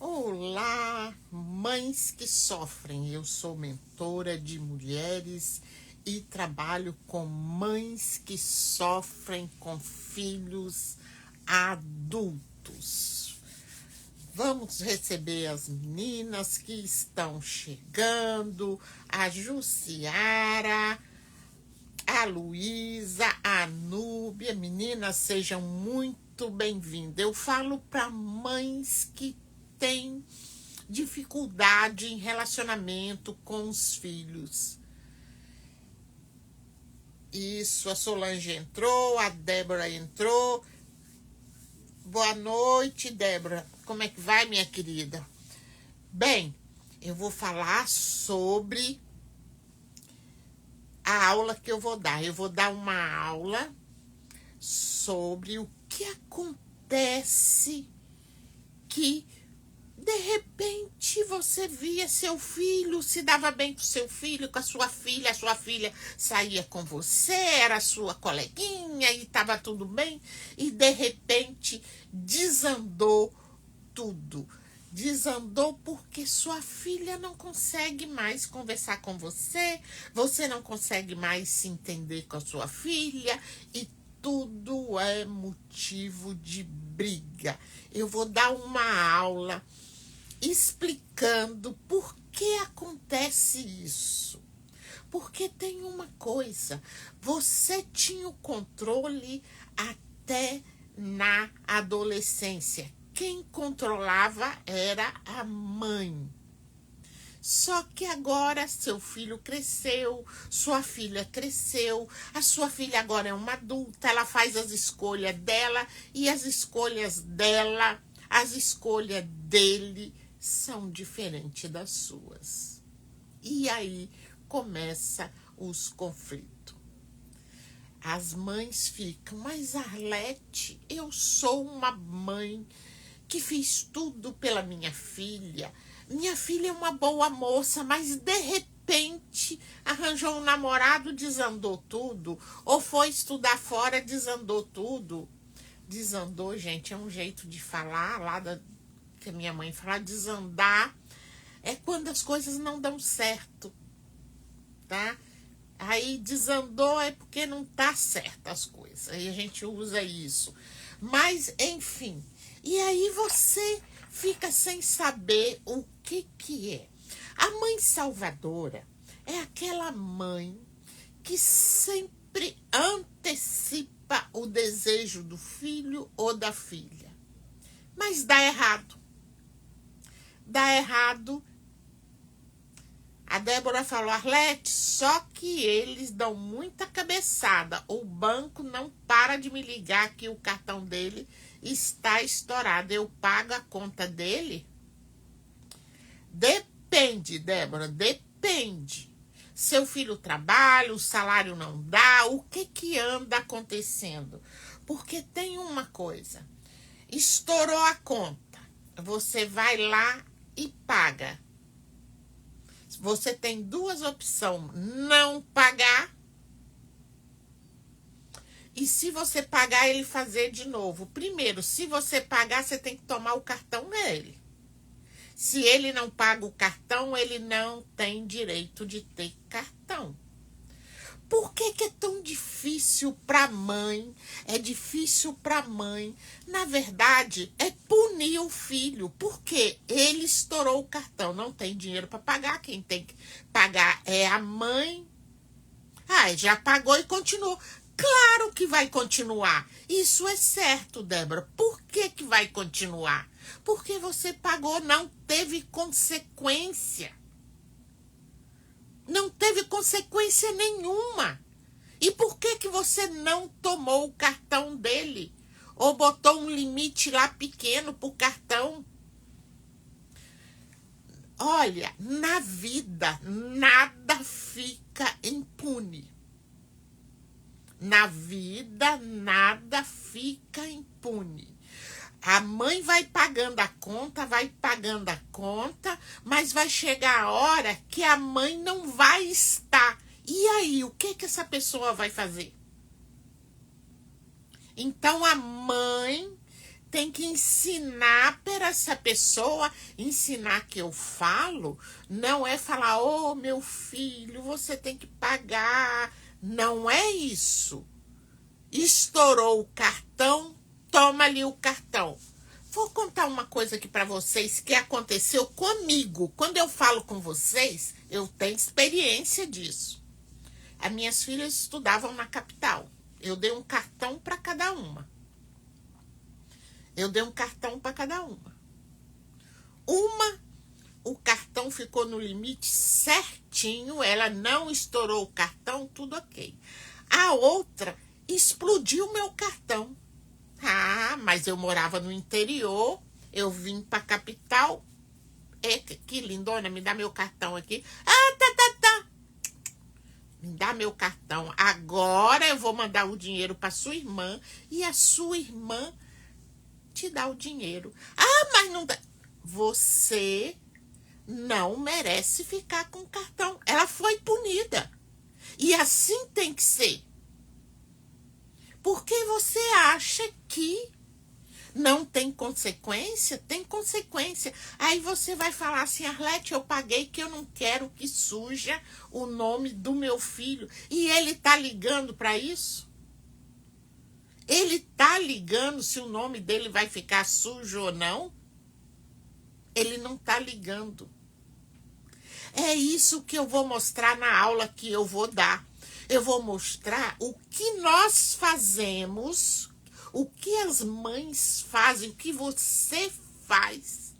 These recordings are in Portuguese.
Olá, mães que sofrem. Eu sou mentora de mulheres e trabalho com mães que sofrem com filhos adultos. Vamos receber as meninas que estão chegando, a Jussiara, a Luísa, a Núbia. Meninas, sejam muito bem-vindas. Eu falo para mães que têm dificuldade em relacionamento com os filhos. Isso, a Solange entrou, a Débora entrou. Boa noite, Débora. Como é que vai, minha querida? Bem, eu vou falar sobre a aula que eu vou dar. Eu vou dar uma aula sobre o que acontece que, de repente, você via seu filho, se dava bem com seu filho, com a sua filha saía com você, era sua coleguinha e estava tudo bem, e de repente desandou tudo. Desandou porque sua filha não consegue mais conversar com você, você não consegue mais se entender com a sua filha e tudo é motivo de briga. Eu vou dar uma aula explicando por que acontece isso. Porque tem uma coisa, você tinha o controle até na adolescência. Quem controlava era a mãe. Só que agora seu filho cresceu, sua filha cresceu, a sua filha agora é uma adulta, ela faz as escolhas dela e as escolhas dela, as escolhas dele são diferentes das suas. E aí começa os conflitos. As mães ficam, mas Arlete, eu sou uma mãe que fiz tudo pela minha filha. Minha filha é uma boa moça, mas de repente arranjou um namorado, desandou tudo. Ou foi estudar fora, desandou tudo. Desandou, gente, é um jeito de falar lá que a minha mãe fala. Desandar é quando as coisas não dão certo, tá? Aí desandou é porque não tá certo as coisas. Aí a gente usa isso. Mas, enfim. E aí você fica sem saber o que é. A mãe salvadora é aquela mãe que sempre antecipa o desejo do filho ou da filha. Mas dá errado. Dá errado. A Débora falou, Arlete, só que eles dão muita cabeçada. O banco não para de me ligar que o cartão dele está estourado. Eu pago a conta dele? Depende, Débora, depende. Seu filho trabalha, o salário não dá, o que anda acontecendo? Porque tem uma coisa, estourou a conta, você vai lá e paga. Você tem duas opções, não pagar e se você pagar, ele fazer de novo. Primeiro, se você pagar, você tem que tomar o cartão dele. Se ele não paga o cartão, ele não tem direito de ter cartão. Por que é tão difícil para a mãe? É difícil para a mãe. Na verdade, é punir o filho. Porque ele estourou o cartão. Não tem dinheiro para pagar. Quem tem que pagar é a mãe. Ah, já pagou e continuou. Claro que vai continuar. Isso é certo, Débora. Por que vai continuar? Porque você pagou, não teve consequência. Não teve consequência nenhuma. E por que você não tomou o cartão dele? Ou botou um limite lá pequeno pro cartão? Olha, na vida, nada fica impune. Na vida, nada fica impune. A mãe vai pagando a conta, mas vai chegar a hora que a mãe não vai estar. E aí, o que essa pessoa vai fazer? Então, a mãe tem que ensinar para essa pessoa. Ensinar que eu falo não é falar, ô meu filho, você tem que pagar. Não é isso. Estourou o cartão, toma ali o cartão. Vou contar uma coisa aqui para vocês que aconteceu comigo. Quando eu falo com vocês, eu tenho experiência disso. As minhas filhas estudavam na capital. Eu dei um cartão para cada uma. O cartão ficou no limite certinho, ela não estourou o cartão, tudo ok. A outra explodiu o meu cartão. Ah, mas eu morava no interior, eu vim para a capital. Que lindona, me dá meu cartão aqui. Tá. Me dá meu cartão. Agora eu vou mandar o dinheiro para sua irmã e a sua irmã te dá o dinheiro. Ah, mas não dá. Você não merece ficar com o cartão. Ela foi punida. E assim tem que ser. Porque você acha que não tem consequência? Tem consequência. Aí você vai falar assim, Arlete, eu paguei que eu não quero que suja o nome do meu filho. E ele tá ligando para isso? Ele tá ligando se o nome dele vai ficar sujo ou não? Ele não tá ligando. É isso que eu vou mostrar na aula que eu vou dar. Eu vou mostrar o que nós fazemos, o que as mães fazem, o que você faz,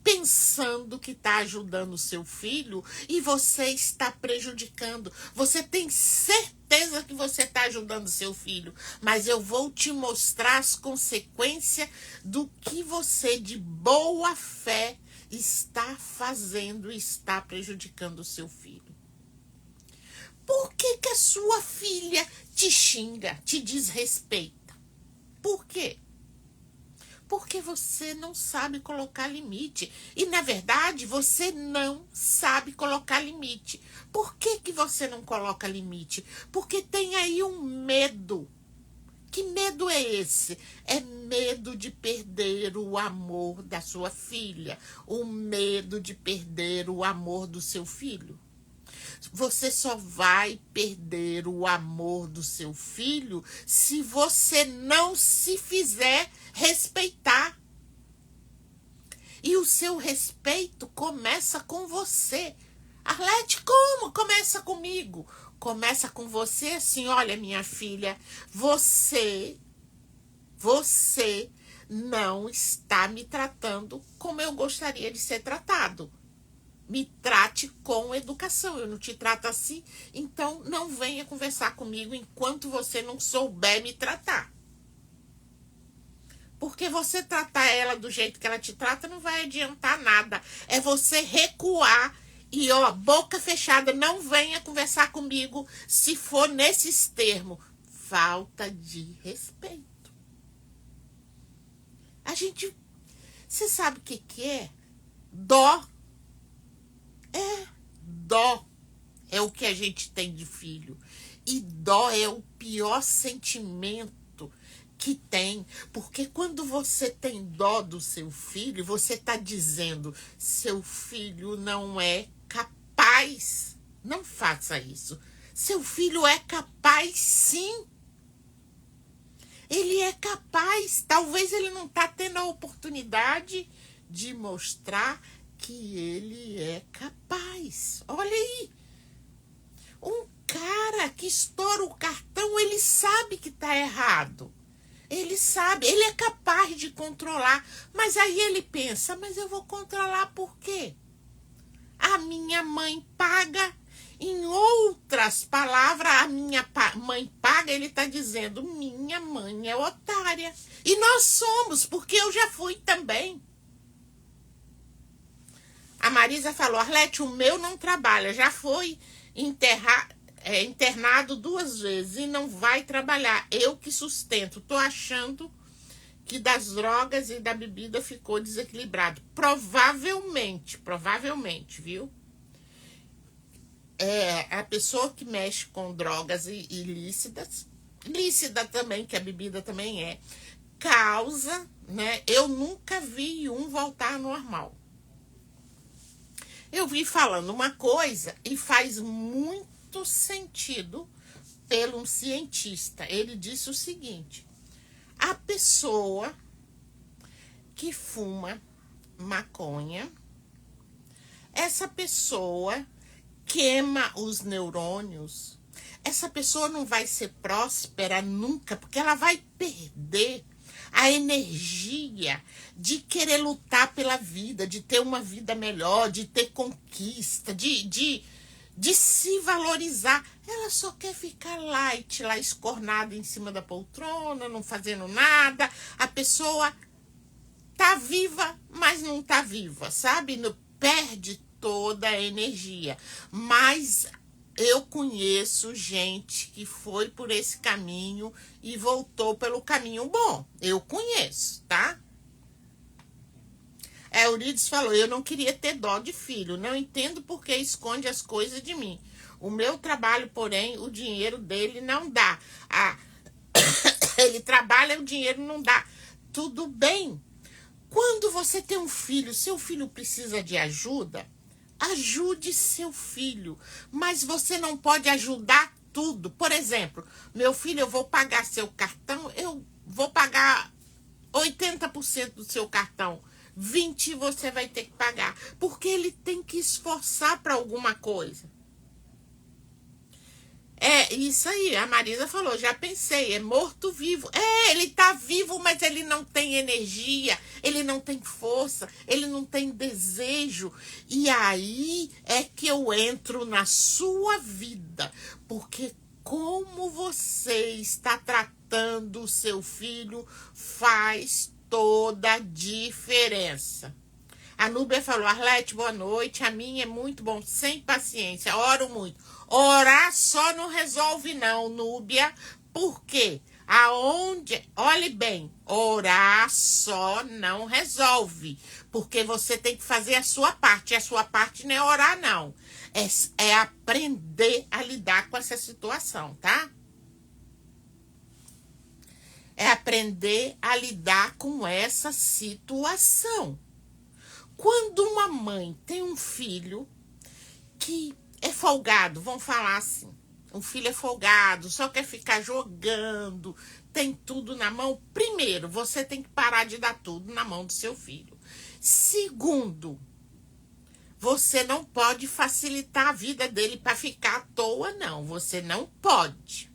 pensando que está ajudando o seu filho e você está prejudicando. Você tem certeza que você está ajudando o seu filho, mas eu vou te mostrar as consequências do que você, de boa fé, está fazendo e está prejudicando o seu filho. Por que a sua filha te xinga, te desrespeita? Por quê? Porque você não sabe colocar limite. E, na verdade, você não sabe colocar limite. Por que você não coloca limite? Porque tem aí um medo. Que medo é esse? É medo de perder o amor da sua filha. O medo de perder o amor do seu filho. Você só vai perder o amor do seu filho se você não se fizer respeitar. E o seu respeito começa com você. Arlete, como? Começa comigo. Começa com você assim, olha, minha filha, você não está me tratando como eu gostaria de ser tratado. Me trate com educação. Eu não te trato assim, então não venha conversar comigo enquanto você não souber me tratar. Porque você tratar ela do jeito que ela te trata não vai adiantar nada. É você recuar e, ó, boca fechada, não venha conversar comigo se for nesses termos. Falta de respeito. Você sabe o que é? Dó. Dó é o que a gente tem de filho. E dó é o pior sentimento que tem. Porque quando você tem dó do seu filho, você está dizendo, seu filho não é capaz. Não faça isso. Seu filho é capaz, sim. Ele é capaz. Talvez ele não está tendo a oportunidade de mostrar que ele é capaz. Olha aí. Um cara que estoura o cartão, ele sabe que está errado. Ele sabe, ele é capaz de controlar. Mas aí ele pensa, mas eu vou controlar por quê? A minha mãe paga. Em outras palavras, a minha mãe paga, ele está dizendo, minha mãe é otária. E nós somos, porque eu já fui também. A Marisa falou, Arlete, o meu não trabalha, já foi internado 2 vezes e não vai trabalhar. Eu que sustento. Tô achando que das drogas e da bebida ficou desequilibrado. Provavelmente, viu? A pessoa que mexe com drogas ilícitas, lícita também, que a bebida também causa, né? Eu nunca vi um voltar ao normal. Eu vi falando uma coisa e faz muito sentido pelo um cientista. Ele disse o seguinte: a pessoa que fuma maconha, essa pessoa queima os neurônios, essa pessoa não vai ser próspera nunca, porque ela vai perder a energia de querer lutar pela vida, de ter uma vida melhor, de ter conquista, de se valorizar. Ela só quer ficar light, lá escornada em cima da poltrona, não fazendo nada. A pessoa tá viva, mas não tá viva, sabe? Perde toda a energia. Mas eu conheço gente que foi por esse caminho e voltou pelo caminho bom. Eu conheço, tá? Eurides falou: eu não queria ter dó de filho. Não entendo por que esconde as coisas de mim. O meu trabalho, porém, o dinheiro dele não dá. Ele trabalha, o dinheiro não dá. Tudo bem. Quando você tem um filho, seu filho precisa de ajuda, ajude seu filho. Mas você não pode ajudar tudo. Por exemplo, meu filho, eu vou pagar seu cartão, eu vou pagar 80% do seu cartão. 20% você vai ter que pagar. Porque ele tem que esforçar para alguma coisa. É isso aí, a Marisa falou, já pensei, é morto-vivo. É, ele tá vivo, mas ele não tem energia, ele não tem força, ele não tem desejo. E aí é que eu entro na sua vida, porque como você está tratando o seu filho faz toda a diferença. A Núbia falou: Arlete, boa noite. A minha é muito bom, sem paciência, oro muito. Orar só não resolve não, Núbia. Por quê? Olhe bem, orar só não resolve. Porque você tem que fazer a sua parte. E a sua parte não é orar, não. É aprender a lidar com essa situação, tá? É aprender a lidar com essa situação. Quando uma mãe tem um filho que é folgado, vamos falar assim, um filho é folgado, só quer ficar jogando, tem tudo na mão, primeiro, você tem que parar de dar tudo na mão do seu filho. Segundo, você não pode facilitar a vida dele para ficar à toa, não. Você não pode.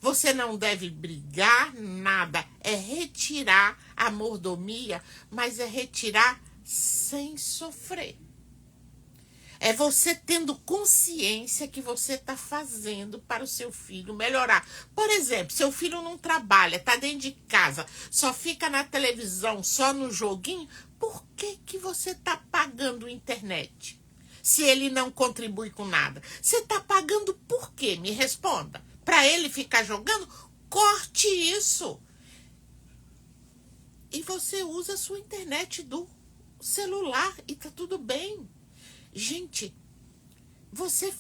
Você não deve brigar, nada. É retirar a mordomia, mas é retirar sem sofrer. É você tendo consciência que você está fazendo para o seu filho melhorar. Por exemplo, seu filho não trabalha, está dentro de casa, só fica na televisão, só no joguinho. Por que você está pagando internet? Se ele não contribui com nada. Você está pagando por quê? Me responda. Para ele ficar jogando? Corte isso. E você usa a sua internet do celular e tá tudo bem. Gente, você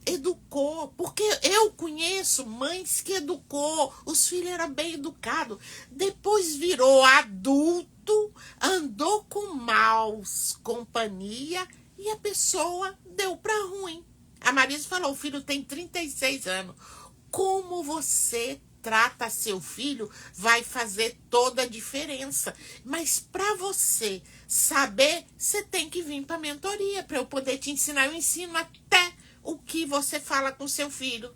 educou, porque eu conheço mães que educou, os filhos eram bem educados, depois virou adulto, andou com maus companhia e a pessoa deu para ruim. A Marisa falou, o filho tem 36 anos. Como você trata seu filho vai fazer toda a diferença. Mas para você saber, você tem que vir para a mentoria, para eu poder te ensinar. Eu ensino até o que você fala com seu filho.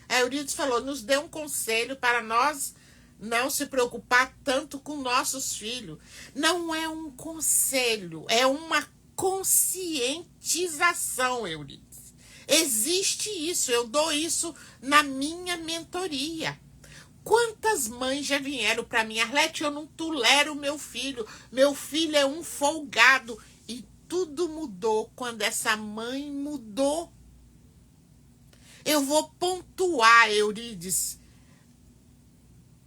A Eurides falou, nos dê um conselho para nós não se preocupar tanto com nossos filhos. Não é um conselho, é uma conscientização, Eurides. Existe isso, eu dou isso na minha mentoria. Quantas mães já vieram para mim, Arlete, eu não tolero meu filho é um folgado. E tudo mudou quando essa mãe mudou. Eu vou pontuar, Eurides.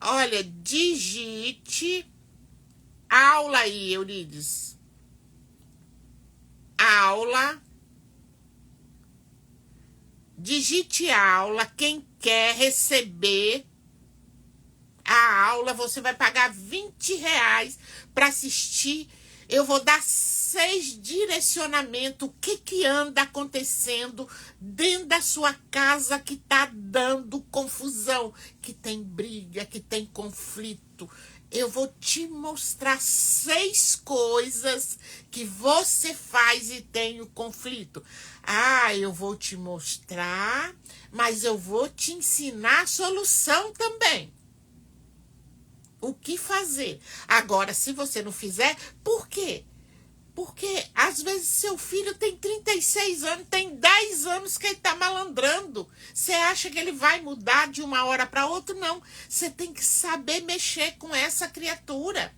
Olha, digite aula aí, Eurides. Aula. Digite aula, quem quer receber a aula, você vai pagar R$ 20 para assistir. Eu vou dar 6 direcionamentos, o que anda acontecendo dentro da sua casa que está dando confusão, que tem briga, que tem conflito. Eu vou te mostrar 6 coisas que você faz e tem o conflito. Ah, eu vou te mostrar, mas eu vou te ensinar a solução também. O que fazer? Agora, se você não fizer, por quê? Porque às vezes seu filho tem 36 anos, tem 10 anos que ele está malandrando. Você acha que ele vai mudar de uma hora para outra? Não. Você tem que saber mexer com essa criatura.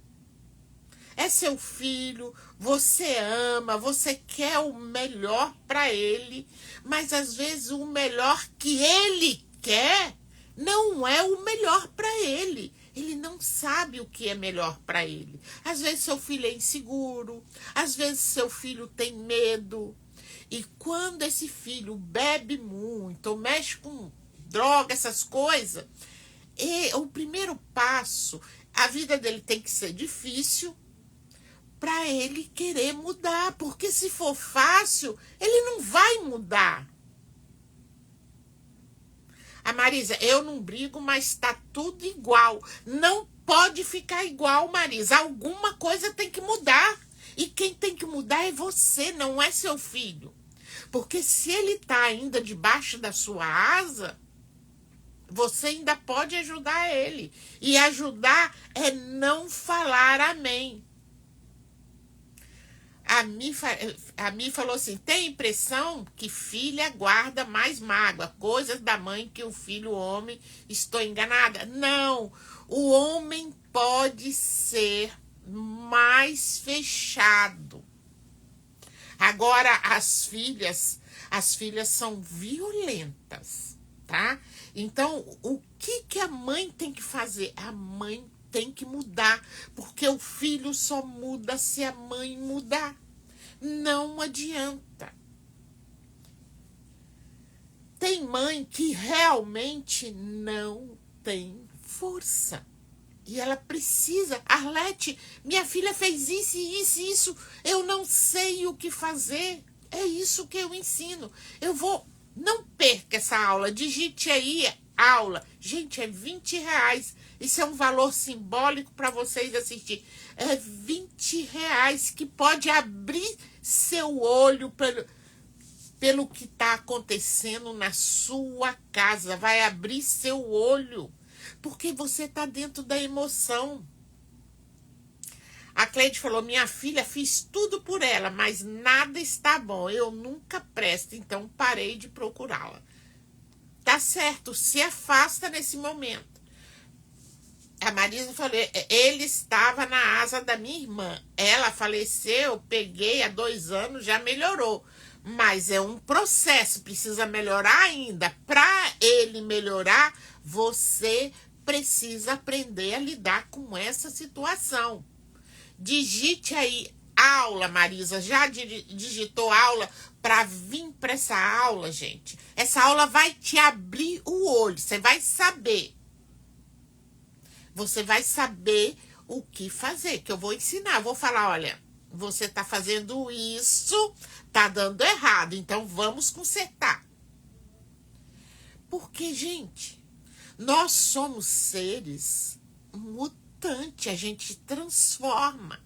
É seu filho, você ama, você quer o melhor para ele, mas às vezes o melhor que ele quer não é o melhor para ele. Ele não sabe o que é melhor para ele. Às vezes seu filho é inseguro, às vezes seu filho tem medo. E quando esse filho bebe muito, ou mexe com droga, essas coisas, o primeiro passo, a vida dele tem que ser difícil para ele querer mudar. Porque se for fácil, ele não vai mudar. A Marisa, eu não brigo, mas tá tudo igual. Não pode ficar igual, Marisa. Alguma coisa tem que mudar. E quem tem que mudar é você, não é seu filho. Porque se ele tá ainda debaixo da sua asa, você ainda pode ajudar ele. E ajudar é não falar amém. A Mi falou assim, tem impressão que filha guarda mais mágoa, coisas da mãe que o filho homem, estou enganada? Não, o homem pode ser mais fechado. Agora, as filhas são violentas, tá? Então, o que a mãe tem que fazer? A mãe tem que mudar, porque o filho só muda se a mãe mudar. Não adianta. Tem mãe que realmente não tem força. E ela precisa. Arlete, minha filha fez isso, isso, isso. Eu não sei o que fazer. É isso que eu ensino. Não perca essa aula. Digite aí aula. Gente, é R$ 20. Isso é um valor simbólico para vocês assistir. É R$ 20 que pode abrir seu olho pelo que está acontecendo na sua casa. Vai abrir seu olho. Porque você está dentro da emoção. A Cleide falou, minha filha, fiz tudo por ela, mas nada está bom. Eu nunca presto, então parei de procurá-la. Tá certo, se afasta nesse momento. A Marisa falou, ele estava na asa da minha irmã. Ela faleceu, peguei há 2 anos, já melhorou. Mas é um processo, precisa melhorar ainda. Para ele melhorar, você precisa aprender a lidar com essa situação. Digite aí aula, Marisa. Já digitou aula para vir para essa aula, gente? Essa aula vai te abrir o olho, você vai saber. Você vai saber o que fazer, que eu vou ensinar. Eu vou falar, olha, você está fazendo isso, tá dando errado, então vamos consertar. Porque, gente, nós somos seres mutantes, a gente transforma,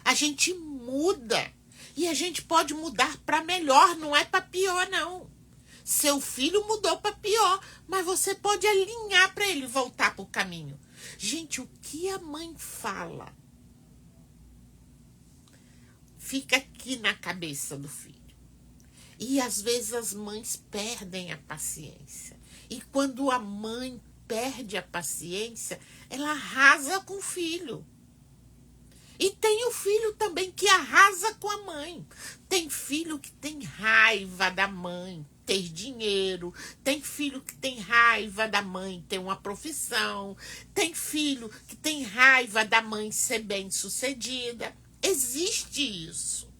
a gente muda. E a gente pode mudar para melhor, não é para pior, não. Seu filho mudou para pior, mas você pode alinhar para ele voltar para o caminho. Gente, o que a mãe fala fica aqui na cabeça do filho. E às vezes as mães perdem a paciência. E quando a mãe perde a paciência, ela arrasa com o filho. E tem o filho também que arrasa com a mãe. Tem filho que tem raiva da mãe ter dinheiro. Tem filho que tem raiva da mãe ter uma profissão. Tem filho que tem raiva da mãe ser bem-sucedida. Existe isso.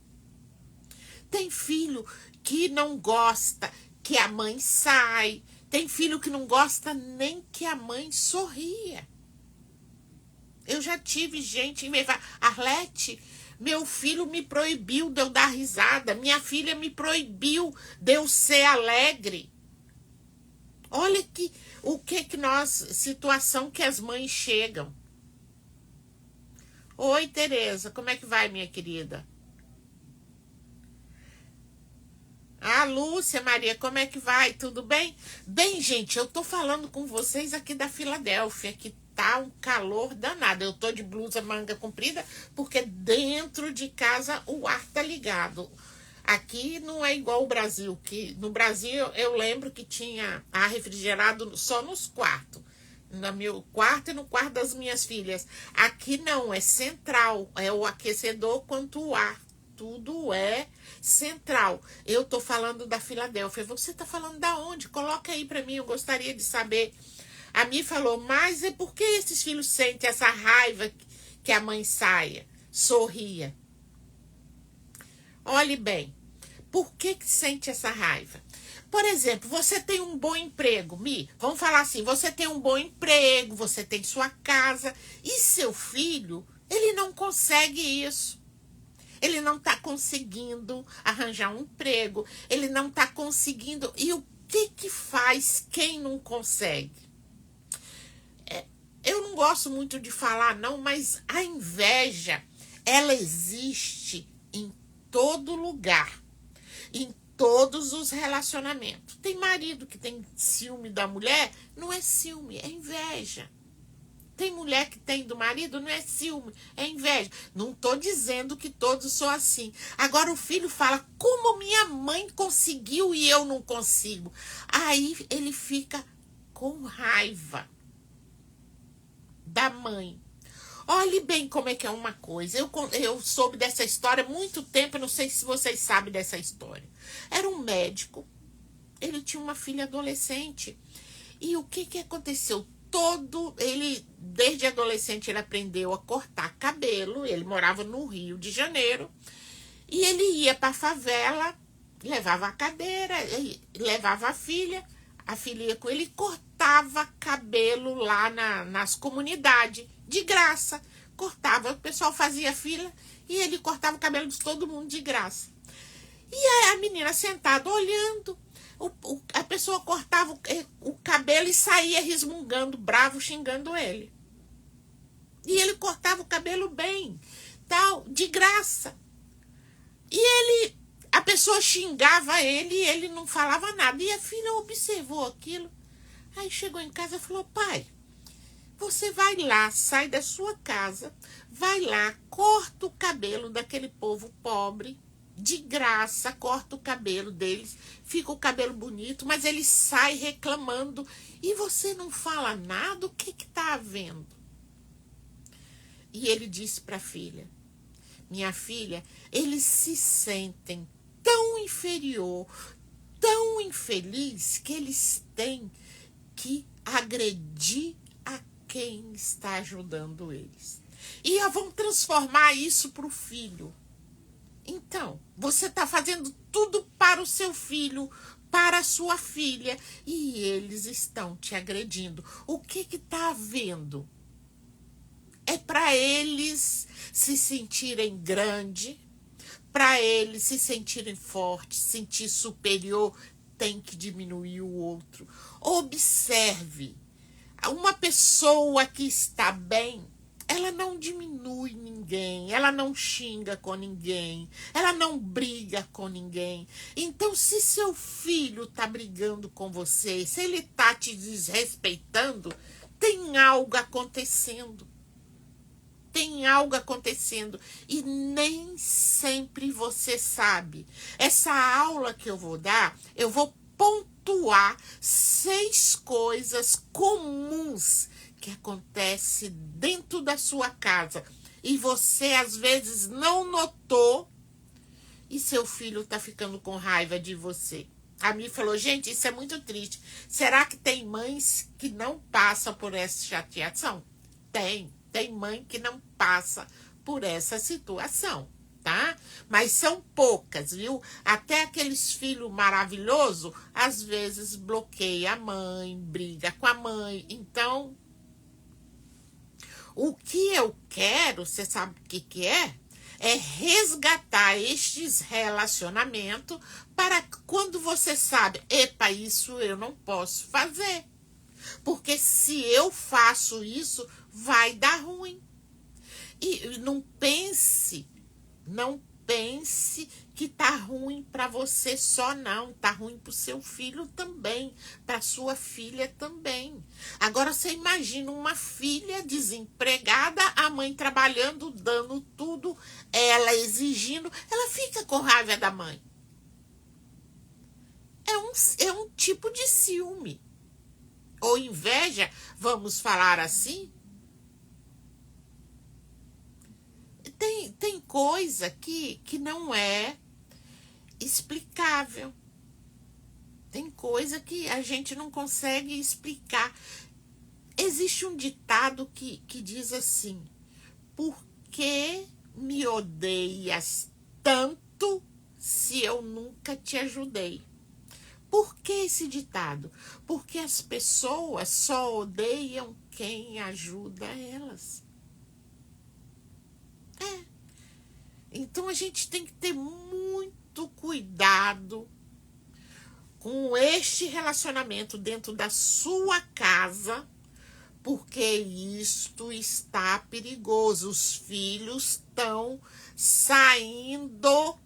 Tem filho que não gosta que a mãe sai. Tem filho que não gosta nem que a mãe sorria. Eu já tive gente me falar, Arlete, meu filho me proibiu de eu dar risada, minha filha me proibiu de eu ser alegre. Olha situação que as mães chegam. Oi, Tereza, como é que vai, minha querida? Lúcia, Maria, como é que vai? Tudo bem? Bem, gente, eu tô falando com vocês aqui da Filadélfia, que tá um calor danado. Eu tô de blusa manga comprida, porque dentro de casa o ar tá ligado. Aqui não é igual o Brasil, que no Brasil eu lembro que tinha ar refrigerado só nos quartos. No meu quarto e no quarto das minhas filhas. Aqui não, é central. É o aquecedor quanto o ar. Tudo é central. Eu tô falando da Filadélfia. Você tá falando da onde? Coloca aí para mim, eu gostaria de saber. A Mi falou, mas é porque esses filhos sentem essa raiva que a mãe saia, sorria? Olhe bem, por que sente essa raiva? Por exemplo, você tem um bom emprego, Mi, vamos falar assim, você tem um bom emprego, você tem sua casa, e seu filho, ele não consegue isso. Ele não está conseguindo arranjar um emprego, ele não está conseguindo. E o que faz quem não consegue? Eu não gosto muito de falar, não, mas a inveja, ela existe em todo lugar, em todos os relacionamentos. Tem marido que tem ciúme da mulher, não é ciúme, é inveja. Tem mulher que tem do marido, não é ciúme, é inveja. Não estou dizendo que todos são assim. Agora o filho fala, como minha mãe conseguiu e eu não consigo? Aí ele fica com raiva da mãe. Olhe bem como é que é uma coisa. Eu soube dessa história há muito tempo, não sei se vocês sabem dessa história. Era um médico, ele tinha uma filha adolescente. E o que aconteceu? Ele, desde adolescente, ele aprendeu a cortar cabelo. Ele morava no Rio de Janeiro. E ele ia para a favela, levava a cadeira, levava a filha ia com ele e cortava cabelo lá nas comunidades, de graça. Cortava, o pessoal fazia fila e ele cortava o cabelo de todo mundo de graça. E aí a menina sentada olhando, a pessoa cortava o cabelo e saía resmungando, bravo, xingando ele. E ele cortava o cabelo bem, tal, de graça. E a pessoa xingava ele e ele não falava nada. E a filha observou aquilo. Aí chegou em casa e falou, pai, você vai lá, sai da sua casa, vai lá, corta o cabelo daquele povo pobre, de graça, corta o cabelo deles, fica o cabelo bonito, mas ele sai reclamando e você não fala nada, o que está havendo? E ele disse para a filha, minha filha, eles se sentem tão inferior, tão infeliz, que eles têm que agredir a quem está ajudando eles. E vão transformar isso para o filho. Então, você está fazendo tudo para o seu filho, para a sua filha, e eles estão te agredindo. O que está havendo? É para eles se sentirem grande, para eles se sentirem fortes, se sentir superior, tem que diminuir o outro. Observe, uma pessoa que está bem, ela não diminui ninguém, ela não xinga com ninguém, ela não briga com ninguém. Então, se seu filho está brigando com você, se ele está te desrespeitando, tem algo acontecendo. Tem algo acontecendo e nem sempre você sabe. Essa aula que eu vou dar, eu vou pontuar 6 coisas comuns que acontece dentro da sua casa e você às vezes não notou e seu filho está ficando com raiva de você. A Mi falou, gente, isso é muito triste. Será que tem mães que não passam por essa chateação? Tem mãe que não passa por essa situação. tá? Mas são poucas, viu? Até aqueles filhos maravilhosos, às vezes bloqueia a mãe, briga com a mãe. Então, o que eu quero, você sabe o que é? É resgatar estes relacionamentos para quando você sabe, epa, isso eu não posso fazer. Porque se eu faço isso, vai dar ruim. E não pense que tá ruim para você só não, tá ruim para o seu filho também, para sua filha também. Agora você imagina uma filha desempregada, a mãe trabalhando, dando tudo, ela exigindo, ela fica com raiva da mãe. É um tipo de ciúme. Ou inveja, vamos falar assim. Tem coisa que não é explicável. Tem coisa que a gente não consegue explicar. Existe um ditado que diz assim: por que me odeias tanto se eu nunca te ajudei? Por que esse ditado? Porque as pessoas só odeiam quem ajuda elas. Então a gente tem que ter muito cuidado com este relacionamento dentro da sua casa, porque isto está perigoso. Os filhos estão saindo,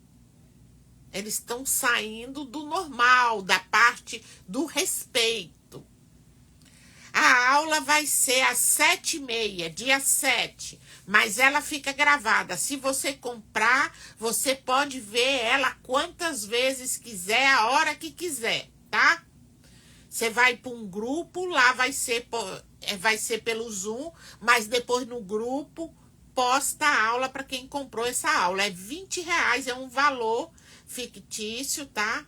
eles estão saindo do normal, da parte do respeito. A aula vai ser às 7h30, dia 7, mas ela fica gravada. Se você comprar, você pode ver ela quantas vezes quiser, a hora que quiser, tá? Você vai para um grupo, lá vai ser pelo Zoom, mas depois no grupo posta a aula para quem comprou essa aula. É R$ 20, é um valor fictício, tá?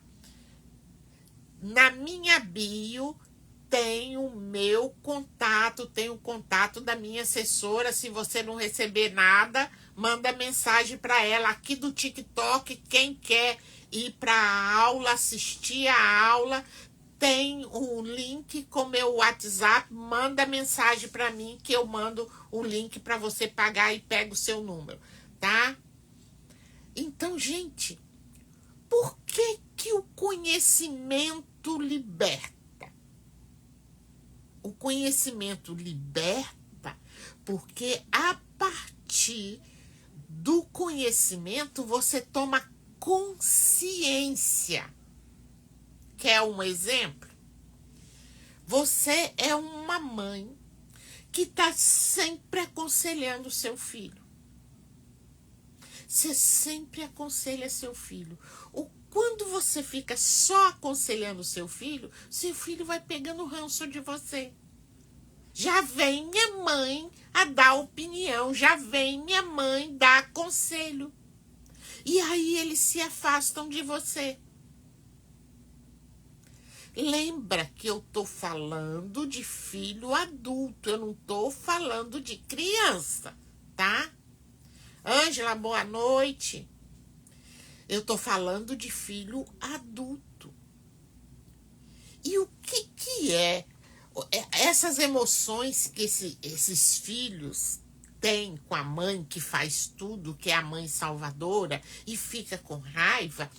Na minha bio tem o meu contato, tem o contato da minha assessora. Se você não receber nada, manda mensagem para ela aqui do TikTok. Quem quer ir para a aula, assistir a aula, tem o link com meu WhatsApp. Manda mensagem para mim que eu mando o link para você pagar e pega o seu número, tá? Então, gente, por que o conhecimento liberta? O conhecimento liberta porque a partir do conhecimento você toma consciência. Quer um exemplo? Você é uma mãe que está sempre aconselhando seu filho. Você sempre aconselha seu filho. Quando você fica só aconselhando seu filho vai pegando ranço de você. Já vem minha mãe a dar opinião, já vem minha mãe dar conselho. E aí eles se afastam de você. Lembra que eu tô falando de filho adulto, eu não tô falando de criança, tá? Ângela, boa noite. Eu tô falando de filho adulto. E o que é essas emoções que esses filhos têm com a mãe que faz tudo, que é a mãe salvadora, e fica com raiva?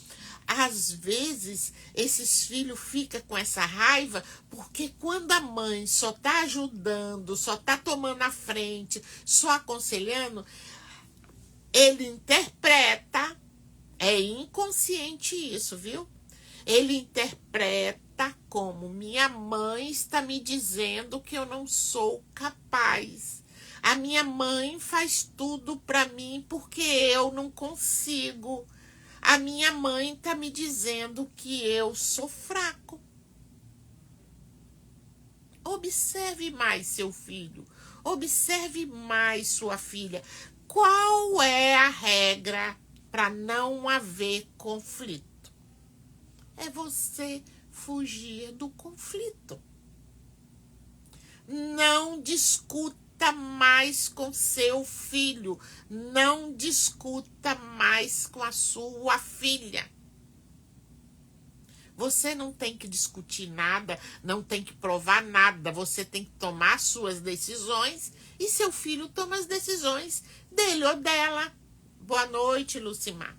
Às vezes, esses filhos ficam com essa raiva porque quando a mãe só tá ajudando, só tá tomando a frente, só aconselhando, ele interpreta. É inconsciente isso, viu? Ele interpreta como minha mãe está me dizendo que eu não sou capaz. A minha mãe faz tudo para mim porque eu não consigo. A minha mãe está me dizendo que eu sou fraco. Observe mais seu filho. Observe mais sua filha. Qual é a regra para não haver conflito? É você fugir do conflito. Não discuta discuta mais com seu filho. Não discuta mais com a sua filha. Você não tem que discutir nada, não tem que provar nada. Você tem que tomar suas decisões e seu filho toma as decisões dele ou dela. Boa noite, Lucimar.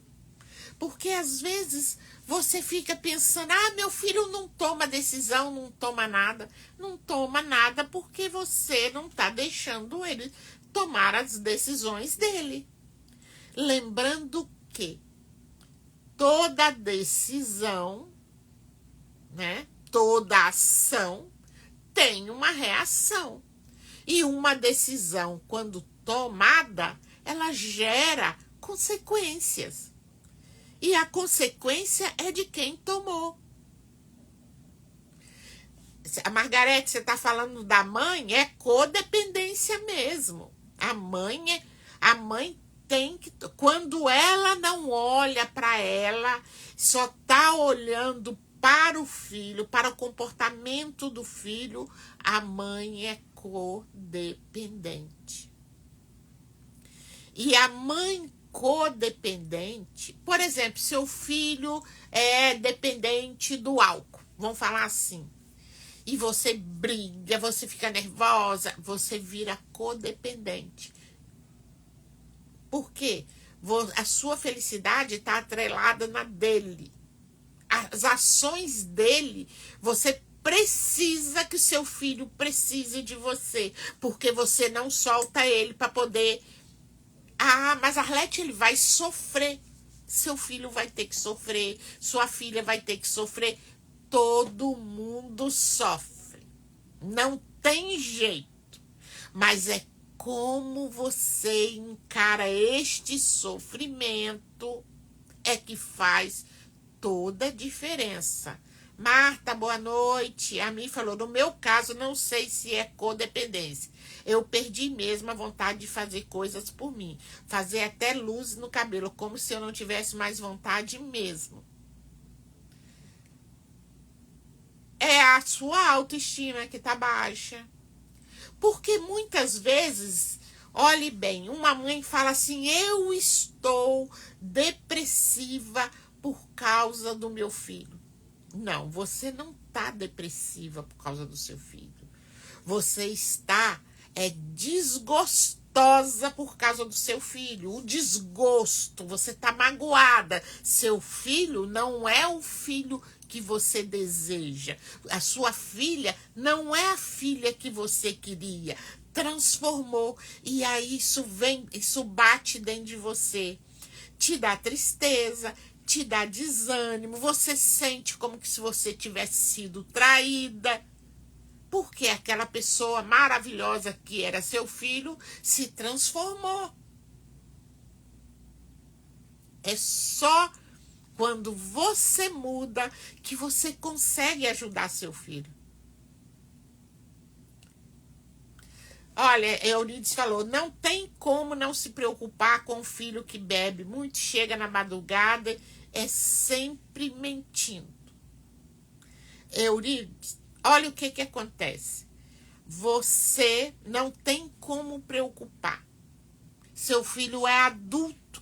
Porque às vezes você fica pensando, meu filho não toma decisão, não toma nada. Não toma nada porque você não está deixando ele tomar as decisões dele. Lembrando que toda decisão, né, toda ação tem uma reação. E uma decisão, quando tomada, ela gera consequências. E a consequência é de quem tomou. A Margarete, você está falando da mãe, é codependência mesmo. A mãe tem que... Quando ela não olha para ela, só está olhando para o filho, para o comportamento do filho, a mãe é codependente. E a mãe codependente, por exemplo, seu filho é dependente do álcool, vamos falar assim, e você briga, você fica nervosa, você vira codependente. Por quê? A sua felicidade está atrelada na dele. As ações dele, você precisa que o seu filho precise de você, porque você não solta ele para poder... mas Arlete, ele vai sofrer. Seu filho vai ter que sofrer, sua filha vai ter que sofrer. Todo mundo sofre. Não tem jeito. Mas é como você encara este sofrimento é que faz toda a diferença. Marta, boa noite. A mim falou, no meu caso, não sei se é codependência. Eu perdi mesmo a vontade de fazer coisas por mim. Fazer até luz no cabelo, como se eu não tivesse mais vontade mesmo. É a sua autoestima que tá baixa. Porque muitas vezes, olhe bem, uma mãe fala assim, eu estou depressiva por causa do meu filho. Não, você não está depressiva por causa do seu filho. Você está desgostosa por causa do seu filho. O desgosto, você está magoada. Seu filho não é o filho que você deseja. A sua filha não é a filha que você queria. Transformou. E aí isso bate dentro de você. Te dá tristeza, te dá desânimo, você sente como que se você tivesse sido traída, porque aquela pessoa maravilhosa que era seu filho se transformou. É só quando você muda que você consegue ajudar seu filho. Olha, Euridice falou, não tem como não se preocupar com o filho que bebe muito, chega na madrugada, é sempre mentindo. Euridice, olha o que acontece. Você não tem como preocupar. Seu filho é adulto.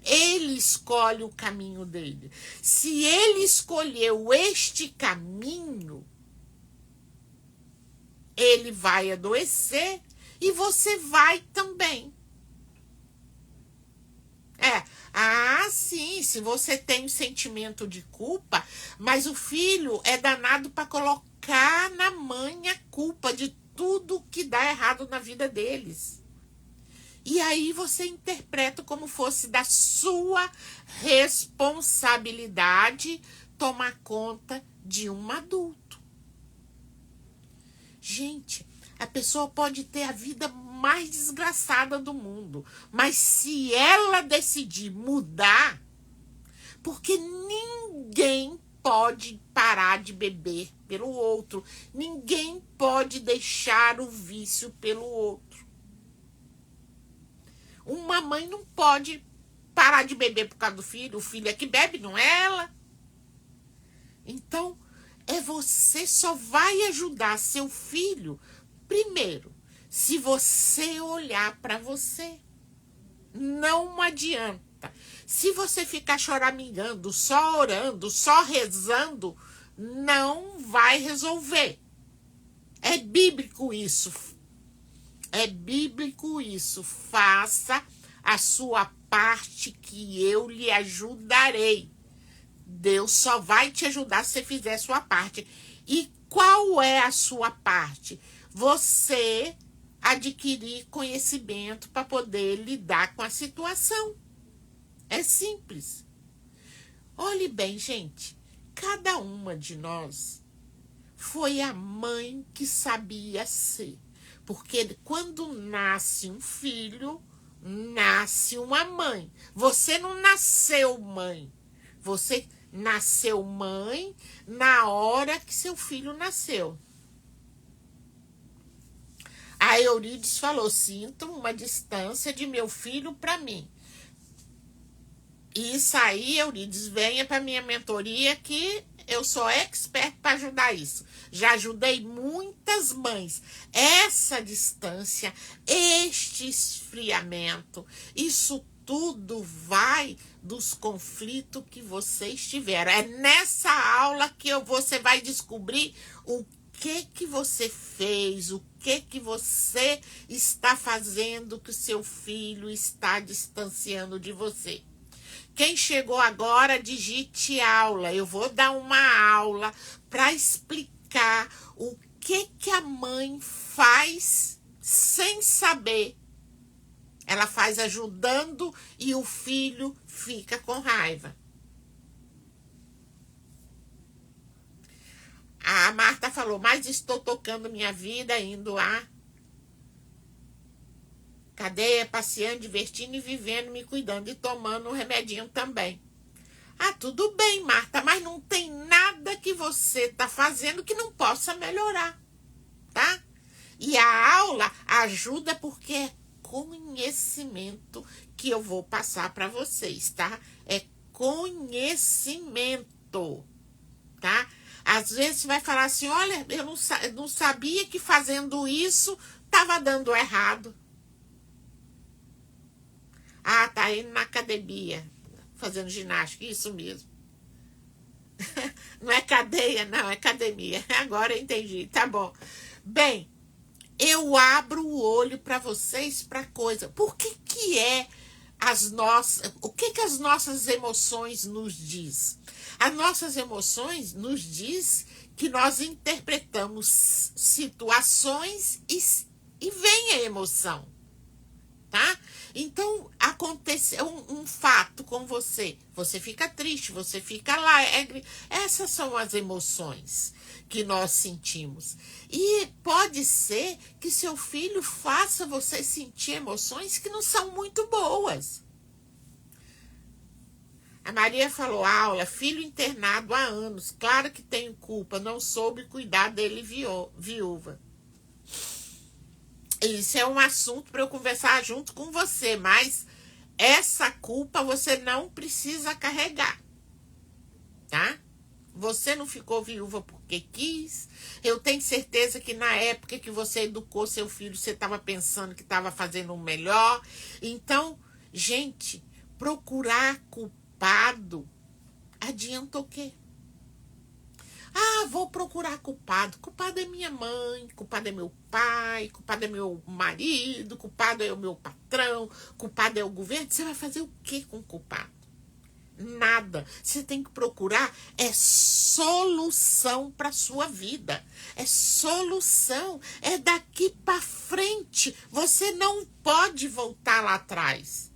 Ele escolhe o caminho dele. Se ele escolheu este caminho, ele vai adoecer e você vai também. Sim, se você tem um sentimento de culpa, mas o filho é danado para colocar na mãe a culpa de tudo que dá errado na vida deles. E aí você interpreta como fosse da sua responsabilidade tomar conta de um adulto. Gente, a pessoa pode ter a vida mais desgraçada do mundo, mas se ela decidir mudar, porque ninguém pode parar de beber pelo outro, ninguém pode deixar o vício pelo outro. Uma mãe não pode parar de beber por causa do filho, o filho é que bebe, não é ela. Então, você só vai ajudar seu filho, primeiro, se você olhar para você. Não adianta. Se você ficar choramingando, só orando, só rezando, não vai resolver. É bíblico isso. É bíblico isso. Faça a sua parte que eu lhe ajudarei. Deus só vai te ajudar se você fizer a sua parte. E qual é a sua parte? Você adquirir conhecimento para poder lidar com a situação. É simples. Olhe bem, gente. Cada uma de nós foi a mãe que sabia ser. Porque quando nasce um filho, nasce uma mãe. Você não nasceu mãe. Você nasceu mãe na hora que seu filho nasceu. A Eurides falou, sinto uma distância de meu filho para mim. Isso aí, Eurides, venha para minha mentoria que eu sou expert para ajudar isso. Já ajudei muitas mães. Essa distância, este esfriamento, isso tudo vai dos conflitos que vocês tiveram. É nessa aula que você vai descobrir o que você fez, o que você está fazendo que o seu filho está distanciando de você. Quem chegou agora, digite aula. Eu vou dar uma aula para explicar o que a mãe faz sem saber. Ela faz ajudando e o filho fica com raiva. A Marta falou, mas estou tocando minha vida, indo a cadeia, passeando, divertindo e vivendo, me cuidando e tomando um remedinho também. Ah, tudo bem, Marta, mas não tem nada que você está fazendo que não possa melhorar, tá? E a aula ajuda porque é conhecimento que eu vou passar para vocês, tá? É conhecimento, tá? Às vezes você vai falar assim, olha, eu não sabia que fazendo isso estava dando errado. Ah, tá indo na academia, fazendo ginástica, isso mesmo. Não é cadeia, não, é academia. Agora eu entendi, tá bom. Bem, eu abro o olho para vocês para coisa. Por que é o que as nossas emoções nos diz? As nossas emoções nos diz que nós interpretamos situações e vem a emoção, tá? Então, aconteceu um fato com você. Você fica triste, você fica alegre. Essas são as emoções que nós sentimos. E pode ser que seu filho faça você sentir emoções que não são muito boas. A Maria falou, aula, filho internado há anos. Claro que tenho culpa, não soube cuidar dele viúva. Isso é um assunto para eu conversar junto com você, mas essa culpa você não precisa carregar, tá? Você não ficou viúva porque quis. Eu tenho certeza que na época que você educou seu filho, você estava pensando que estava fazendo o melhor. Então, gente, procurar culpado adianta o quê? Ah, vou procurar culpado. Culpado é minha mãe, culpado é meu pai, culpado é meu marido, culpado é o meu patrão, culpado é o governo. Você vai fazer o que com o culpado? Nada. Você tem que procurar solução para sua vida. É solução. É daqui para frente. Você não pode voltar lá atrás.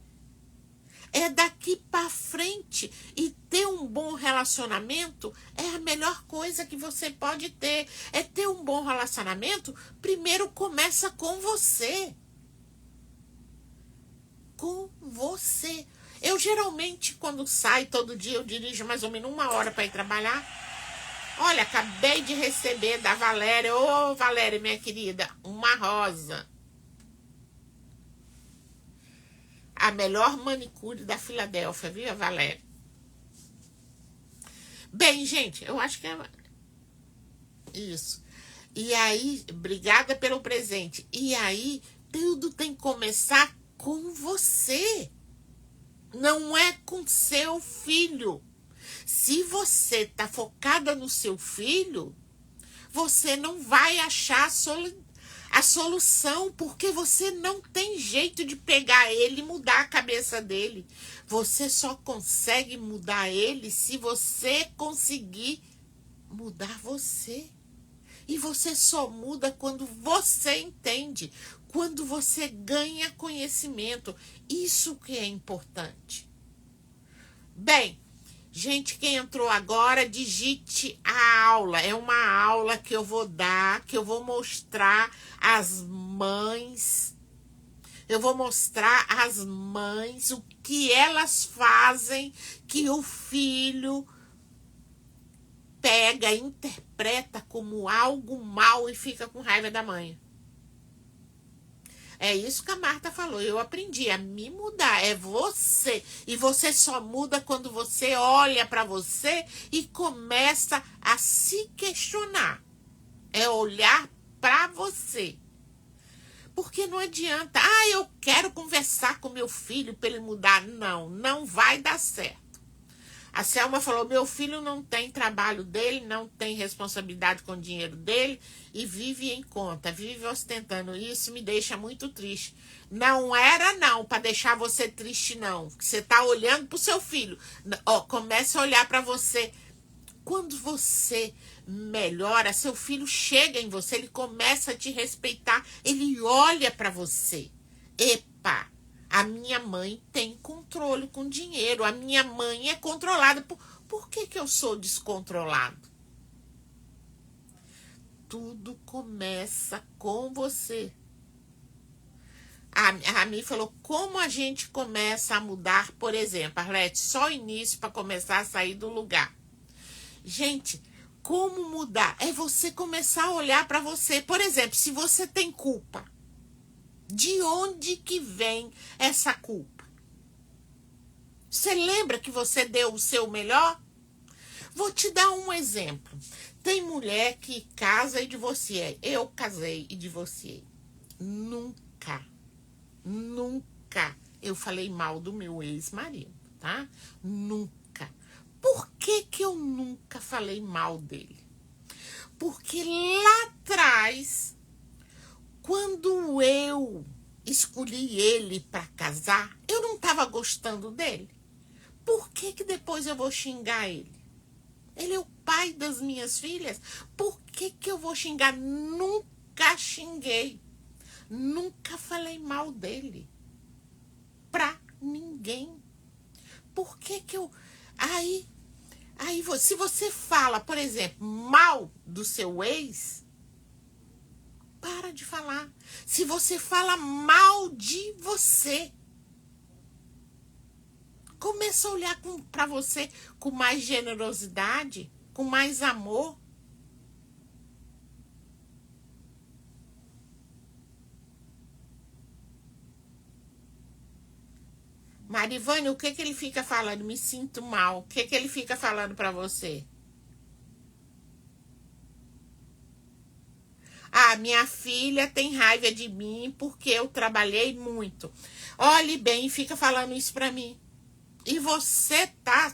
É daqui para frente. E ter um bom relacionamento é a melhor coisa que você pode ter. É ter um bom relacionamento, primeiro começa com você. Com você. Eu geralmente, quando saio todo dia, eu dirijo mais ou menos 1 hora para ir trabalhar. Olha, acabei de receber da Valéria. Ô, Valéria, minha querida, uma rosa. A melhor manicure da Filadélfia, viu, Valéria? Bem, gente, eu acho que é isso. E aí, obrigada pelo presente. E aí, tudo tem que começar com você. Não é com seu filho. Se você tá focada no seu filho, você não vai achar a solução, porque você não tem jeito de pegar ele e mudar a cabeça dele. Você só consegue mudar ele se você conseguir mudar você. E você só muda quando você entende, quando você ganha conhecimento. Isso que é importante. Bem, gente, quem entrou agora, digite a aula. É uma aula que eu vou dar, que eu vou mostrar às mães. Eu vou mostrar às mães o que elas fazem, que o filho pega, interpreta como algo mal e fica com raiva da mãe. É isso que a Marta falou. Eu aprendi a me mudar. É você. E você só muda quando você olha para você e começa a se questionar. É olhar para você. Porque não adianta. Ah, eu quero conversar com meu filho para ele mudar. Não, não vai dar certo. A Selma falou, meu filho não tem trabalho dele, não tem responsabilidade com o dinheiro dele e vive em conta, vive ostentando. Isso me deixa muito triste. Não era não para deixar você triste não. Você está olhando para o seu filho. Ó, comece a olhar para você. Quando você melhora, seu filho chega em você, ele começa a te respeitar, ele olha para você. Epa! A minha mãe tem controle com dinheiro. A minha mãe é controlada. Por que eu sou descontrolado? Tudo começa com você. A Mi falou, como a gente começa a mudar, por exemplo, Arlete, só o início para começar a sair do lugar. Gente, como mudar? É você começar a olhar para você. Por exemplo, se você tem culpa, de onde que vem essa culpa? Você lembra que você deu o seu melhor? Vou te dar um exemplo. Tem mulher que casa e divorcia. Eu casei e divorciei. Nunca eu falei mal do meu ex-marido, tá? Nunca. Por que eu nunca falei mal dele? Porque lá atrás, quando eu escolhi ele para casar, eu não estava gostando dele. Por que depois eu vou xingar ele? Ele é o pai das minhas filhas. Por que eu vou xingar? Nunca xinguei. Nunca falei mal dele. Pra ninguém. Por que eu... Aí, se você fala, por exemplo, mal do seu ex, para de falar. Se você fala mal de você, começa a olhar para você com mais generosidade, com mais amor. Marivane, o que ele fica falando? Me sinto mal. O que ele fica falando para você? Ah, minha filha tem raiva de mim porque eu trabalhei muito. Olhe bem, fica falando isso para mim. E você tá...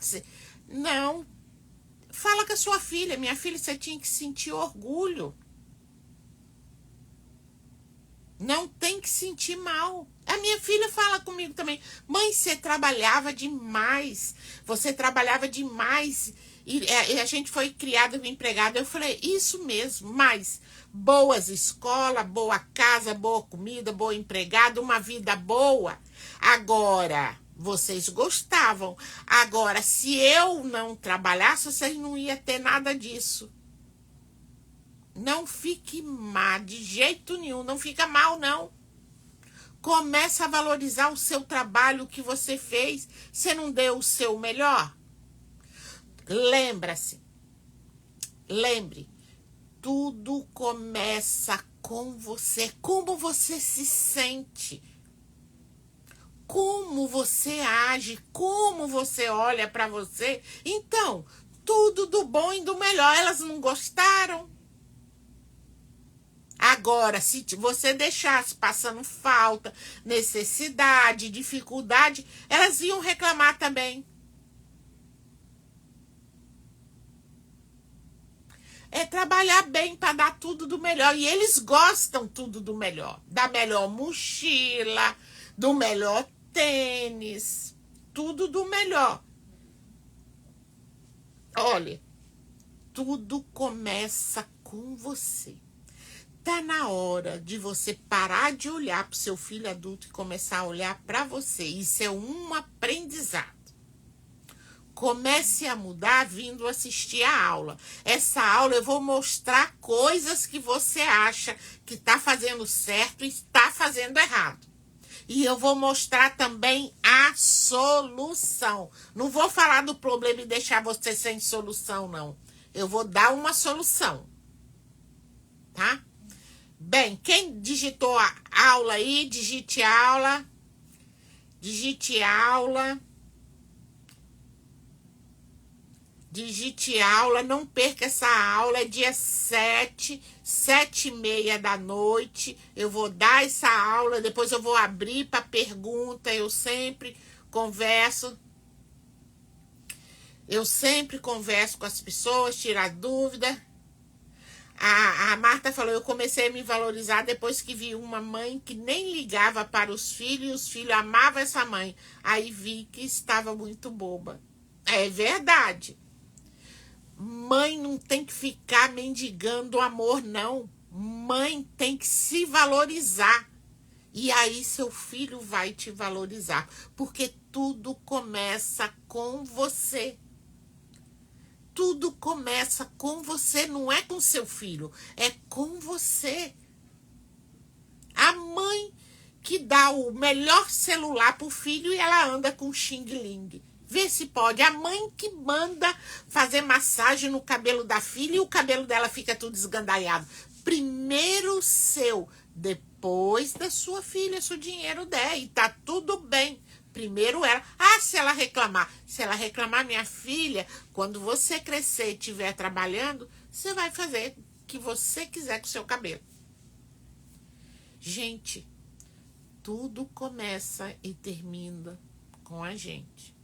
Não. Fala com a sua filha. Minha filha, você tinha que sentir orgulho. Não tem que sentir mal. A minha filha fala comigo também. Mãe, você trabalhava demais. Você trabalhava demais. E a gente foi criada empregada. Eu falei, isso mesmo, mas boas escolas, boa casa, boa comida, boa empregada, uma vida boa. Agora, vocês gostavam. Agora, se eu não trabalhasse, vocês não iam ter nada disso. Não fique má, de jeito nenhum. Não fica mal, não. Começa a valorizar o seu trabalho, o que você fez. Você não deu o seu melhor? Lembre, tudo começa com você. Como você se sente? Como você age? Como você olha para você? Então, tudo do bom e do melhor. Elas não gostaram? Agora, se você deixasse passando falta, necessidade, dificuldade, elas iam reclamar também. É trabalhar bem para dar tudo do melhor. E eles gostam tudo do melhor. Da melhor mochila, do melhor tênis, tudo do melhor. Olha, tudo começa com você. Tá na hora de você parar de olhar para o seu filho adulto e começar a olhar para você. Isso é um aprendizado. Comece a mudar vindo assistir a aula. Essa aula eu vou mostrar coisas que você acha que está fazendo certo e está fazendo errado. E eu vou mostrar também a solução. Não vou falar do problema e deixar você sem solução, não. Eu vou dar uma solução. Tá? Bem, quem digitou a aula aí, digite aula. Digite aula. Digite aula, não perca essa aula, é dia 7, 7h30 da noite. Eu vou dar essa aula, depois eu vou abrir para pergunta. Eu sempre converso com as pessoas, tirar dúvida. A Marta falou, eu comecei a me valorizar depois que vi uma mãe que nem ligava para os filhos, e os filhos amavam essa mãe. Aí vi que estava muito boba. É verdade. Mãe não tem que ficar mendigando amor, não. Mãe tem que se valorizar. E aí seu filho vai te valorizar. Porque tudo começa com você. Tudo começa com você, não é com seu filho. É com você. A mãe que dá o melhor celular pro filho e ela anda com Xing Ling. Vê se pode. A mãe que manda fazer massagem no cabelo da filha e o cabelo dela fica tudo esgandalhado. Primeiro o seu, depois da sua filha, se o dinheiro der. E tá tudo bem. Primeiro ela. Ah, se ela reclamar. Se ela reclamar, minha filha, quando você crescer e estiver trabalhando, você vai fazer o que você quiser com o seu cabelo. Gente, tudo começa e termina com a gente.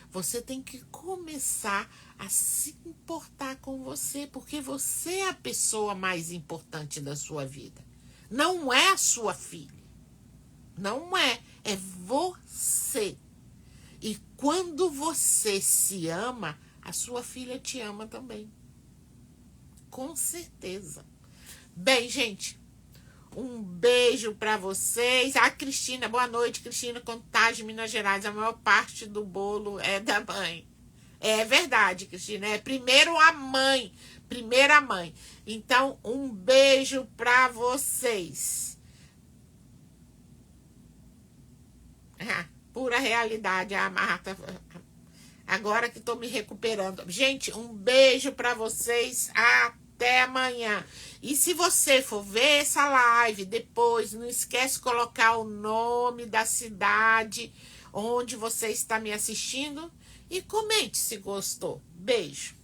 Você tem que começar a se importar com você, porque você é a pessoa mais importante da sua vida. Não é a sua filha. Não é. É você. E quando você se ama, a sua filha te ama também. Com certeza. Bem, gente, um beijo para vocês. A Cristina, boa noite, Cristina, Contagem, Minas Gerais. A maior parte do bolo é da mãe. É verdade, Cristina. É primeiro a mãe. Primeiro a mãe. Então, um beijo para vocês. Pura realidade, a Marta. Agora que estou me recuperando. Gente, um beijo para vocês. Até amanhã. E se você for ver essa live depois, não esquece de colocar o nome da cidade onde você está me assistindo e comente se gostou. Beijo.